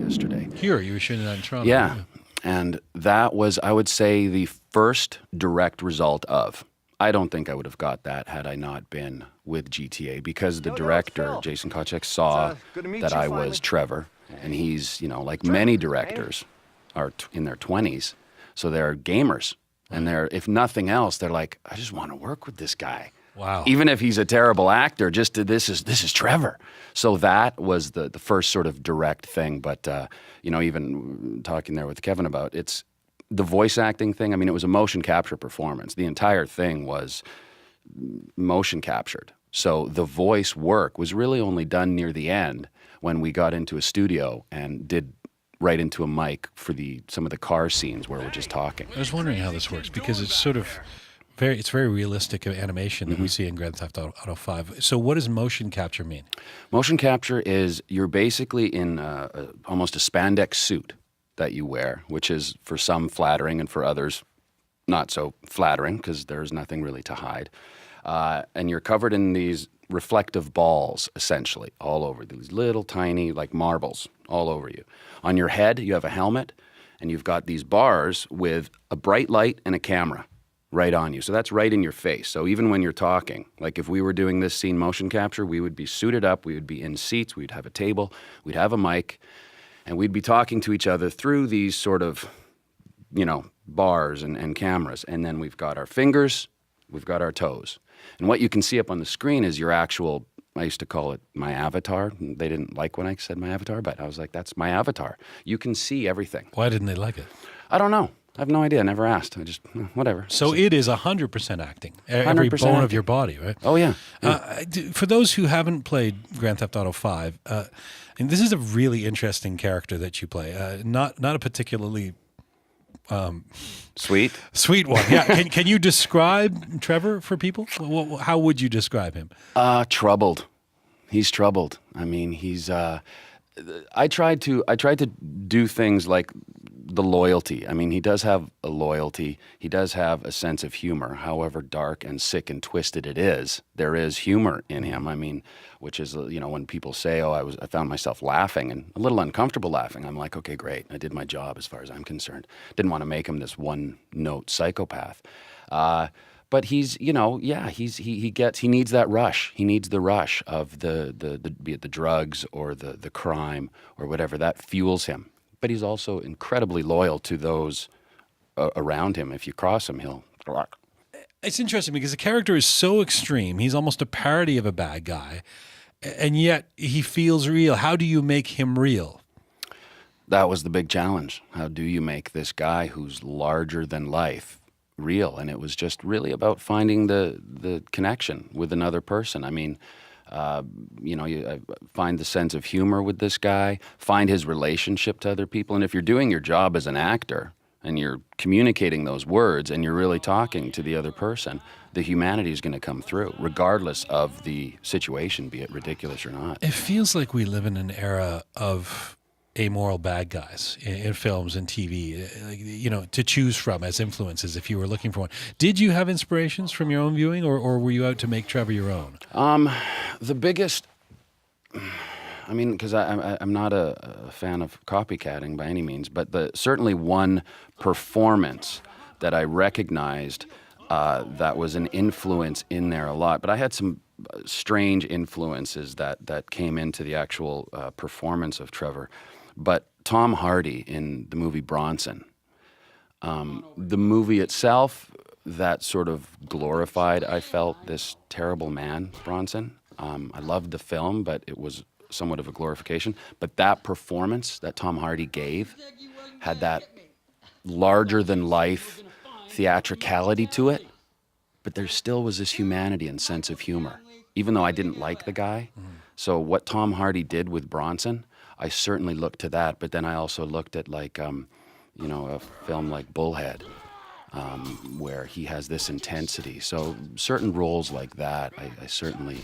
yesterday. Here, you were shooting that in Toronto. Yeah. And that was, I would say, the first direct result of. I don't think I would have got that had I not been with GTA, because the director, Jason Kochek, saw that I was Trevor. And he's, like many directors are in their 20s. So they're gamers. And they're, if nothing else, they're like, I just want to work with this guy. Wow. Even if he's a terrible actor, this is Trevor. So that was the first sort of direct thing. But, even talking there with Kevin about it's the voice acting thing. I mean, it was a motion capture performance. The entire thing was motion captured. So the voice work was really only done near the end when we got into a studio and did right into a mic for some of the car scenes where we're just talking. I was wondering how this works, because it's sort of very realistic animation that we see in Grand Theft Auto 5. So what does motion capture mean? Motion capture is you're basically in almost a spandex suit that you wear, which is for some flattering and for others not so flattering because there's nothing really to hide. And you're covered in these reflective balls, essentially, all over, these little tiny, like marbles, all over you. On your head, you have a helmet, and you've got these bars with a bright light and a camera right on you. So that's right in your face. So even when you're talking, like if we were doing this scene motion capture, we would be suited up, we would be in seats, we'd have a table, we'd have a mic, and we'd be talking to each other through these sort of, bars and cameras. And then we've got our fingers, we've got our toes. And what you can see up on the screen is your actual, I used to call it my avatar. They didn't like when I said my avatar, but I was like, that's my avatar. You can see everything. Why didn't they like it? I don't know. I have no idea. I never asked. I just, whatever. So it is 100% acting. Every 100% bone acting. of your body, right? Oh, yeah. For those who haven't played Grand Theft Auto 5, and this is a really interesting character that you play. Not a particularly sweet one. Yeah. Can you describe Trevor for people? How would you describe him? Troubled. He's troubled. I mean, he's. I tried to do things like the loyalty. I mean, he does have a loyalty. He does have a sense of humor. However dark and sick and twisted it is, there is humor in him. I mean, which is, when people say, "Oh, I found myself laughing and a little uncomfortable laughing," I'm like, "Okay, great. I did my job as far as I'm concerned." Didn't want to make him this one-note psychopath. But he's, he needs that rush. He needs the rush of the be it the drugs or the crime or whatever that fuels him. But he's also incredibly loyal to those around him. If you cross him, he'll. It's interesting because the character is so extreme. He's almost a parody of a bad guy, and yet he feels real. How do you make him real? That was the big challenge. How do you make this guy who's larger than life real? And it was just really about finding the connection with another person. I mean, you find the sense of humor with this guy, find his relationship to other people. And if you're doing your job as an actor and you're communicating those words and you're really talking to the other person, the humanity is going to come through, regardless of the situation, be it ridiculous or not. It feels like we live in an era of amoral bad guys in films and TV, to choose from as influences if you were looking for one. Did you have inspirations from your own viewing, or were you out to make Trevor your own? The biggest, because I'm not a fan of copycatting by any means, but certainly one performance that I recognized that was an influence in there a lot. But I had some strange influences that came into the actual performance of Trevor. But Tom Hardy in the movie Bronson, the movie itself, that sort of glorified, I felt, this terrible man, Bronson. I loved the film, but it was somewhat of a glorification. But that performance that Tom Hardy gave had that larger-than-life theatricality to it, but there still was this humanity and sense of humor, even though I didn't like the guy. So what Tom Hardy did with Bronson, I certainly looked to that, but then I also looked at a film like Bullhead, where he has this intensity. So certain roles like that, I certainly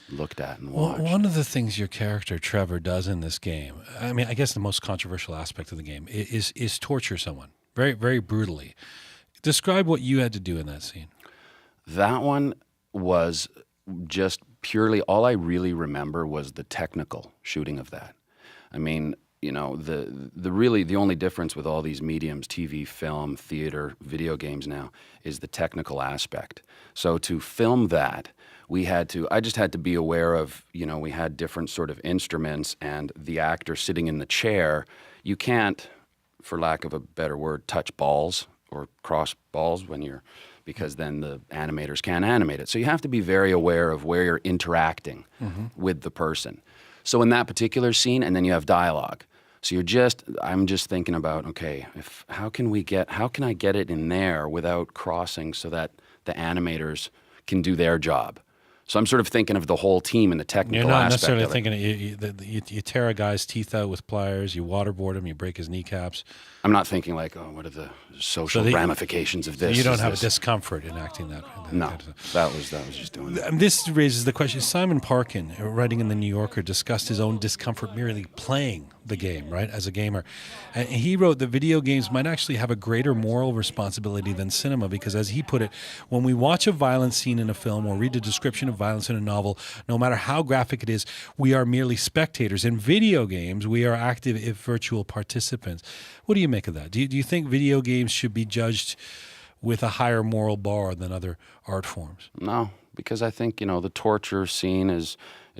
looked at and watched. Well, one of the things your character Trevor does in this game, I mean, I guess the most controversial aspect of the game is torture someone very, very brutally. Describe what you had to do in that scene. That one was just purely, all I really remember was the technical shooting of that. I mean, you know, the only difference with all these mediums, TV, film, theater, video games now, is the technical aspect. So to film that, I just had to be aware of, you know, we had different sort of instruments, and the actor sitting in the chair, you can't, for lack of a better word, touch balls or cross balls because then the animators can't animate it. So you have to be very aware of where you're interacting with the person. So in that particular scene, and then you have dialogue. So I'm just thinking about, okay, how can I get it in there without crossing so that the animators can do their job? So I'm sort of thinking of the whole team and the technical aspect. You're not necessarily thinking you tear a guy's teeth out with pliers, you waterboard him, you break his kneecaps. I'm not thinking like, oh, what are the social ramifications of this? So you don't have a discomfort in acting that. No, that was just doing that. This raises the question. Simon Parkin, writing in The New Yorker, discussed his own discomfort merely playing the game, right, as a gamer. And he wrote that video games might actually have a greater moral responsibility than cinema because, as he put it, when we watch a violent scene in a film or read a description of violence in a novel, no matter how graphic it is, we are merely spectators. In video games, we are active if virtual participants. What do you make of that? Do you think video games should be judged with a higher moral bar than other art forms? No, because I think, you know, the torture scene is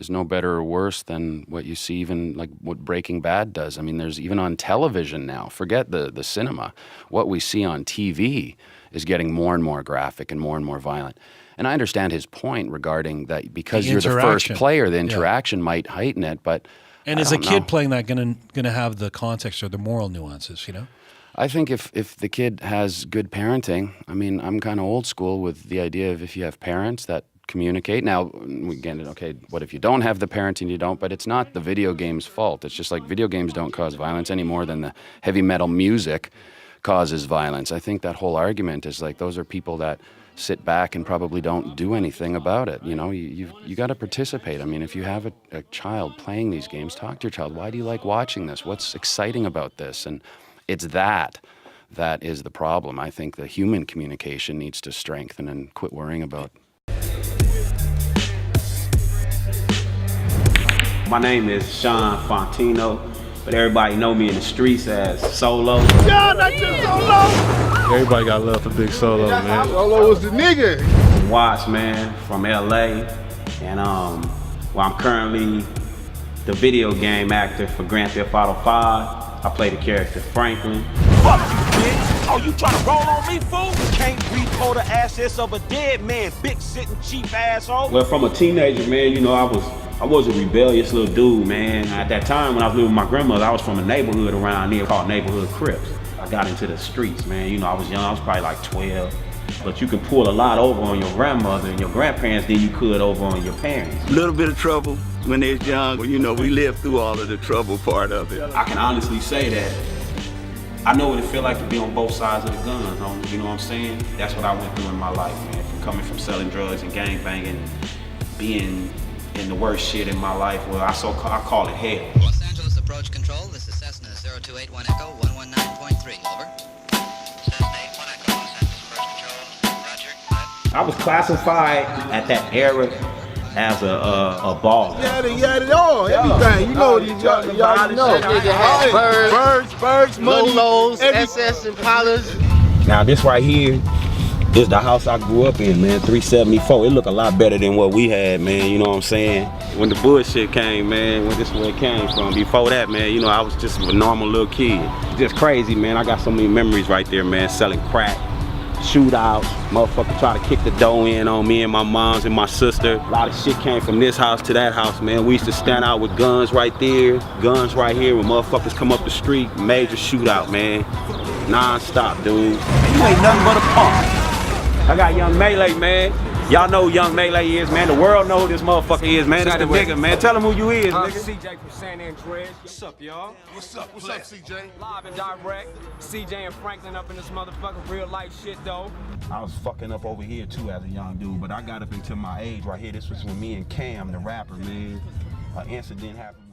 no better or worse than what you see, even like what Breaking Bad does. I mean, there's even on television now, forget the cinema, what we see on TV is getting more and more graphic and more violent. And I understand his point regarding that because you're the first player, the interaction might heighten it, but and is a kid playing that gonna have the context or the moral nuances, you know? I think if the kid has good parenting, I mean, I'm kind of old school with the idea of if you have parents that communicate. Now, again, okay, what if you don't have the parenting, you don't, but it's not the video game's fault. It's just like video games don't cause violence any more than the heavy metal music causes violence. I think that whole argument is like those are people that sit back and probably don't do anything about it. You know, you got to participate. I mean, if you have a child playing these games, talk to your child. Why do you like watching this? What's exciting about this? And it's that is the problem. I think the human communication needs to strengthen and quit worrying about. My name is Sean Fontino, but everybody know me in the streets as Solo. Yeah, not just Solo! Everybody got love for Big Solo, man. Solo was the nigga. Watts, man, from LA, and I'm currently the video game actor for Grand Theft Auto 5. I play the character Franklin. Fuck you, bitch! Oh, you tryna roll on me, fool? Can't repo the assets of a dead man, big sitting cheap asshole. Well, from a teenager, man, you know, I was a rebellious little dude, man. At that time when I was living with my grandmother, I was from a neighborhood around here called Neighborhood Crips. I got into the streets, man. You know, I was young, I was probably like 12. But you can pull a lot over on your grandmother and your grandparents than you could over on your parents. A little bit of trouble when they're young. Well, you know, we lived through all of the trouble part of it. I can honestly say that I know what it feels like to be on both sides of the gun, you know what I'm saying? That's what I went through in my life, man. From coming from selling drugs and gangbanging, being in the worst shit in my life, well, I call it hell. Los Angeles approach control, this is Cessna 0281 Echo 119.3, over. Cessna 81 Echo, Los Angeles approach control, roger. I was classified at that era as a baller. Yeah, it all, everything. You know, y'all know. Nigga had birds, money, Lolos, SS Impalas. Now this right here is the house I grew up in, man, 374. It looked a lot better than what we had, man, you know what I'm saying? When the bullshit came, man, when this is where it came from. Before that, man, you know, I was just a normal little kid. Just crazy, man. I got so many memories right there, man, selling crack, shootouts, motherfucker try to kick the dough in on me and my moms and my sister. A lot of shit came from this house to that house, man. We used to stand out with guns right there, guns right here. When motherfuckers come up the street, major shootout, man. Non-stop, dude. You ain't nothing but a punk. I got Young Melee, man. Y'all know who Young Melee is, man. The world know who this motherfucker is, man. It's the nigga, man. Tell him who you is, nigga. CJ from San Andreas. What's up, y'all? What's up, CJ? Live and direct. CJ and Franklin up in this motherfucking real life shit, though. I was fucking up over here, too, as a young dude, but I got up into my age right here. This was with me and Cam, the rapper, man. An incident happened.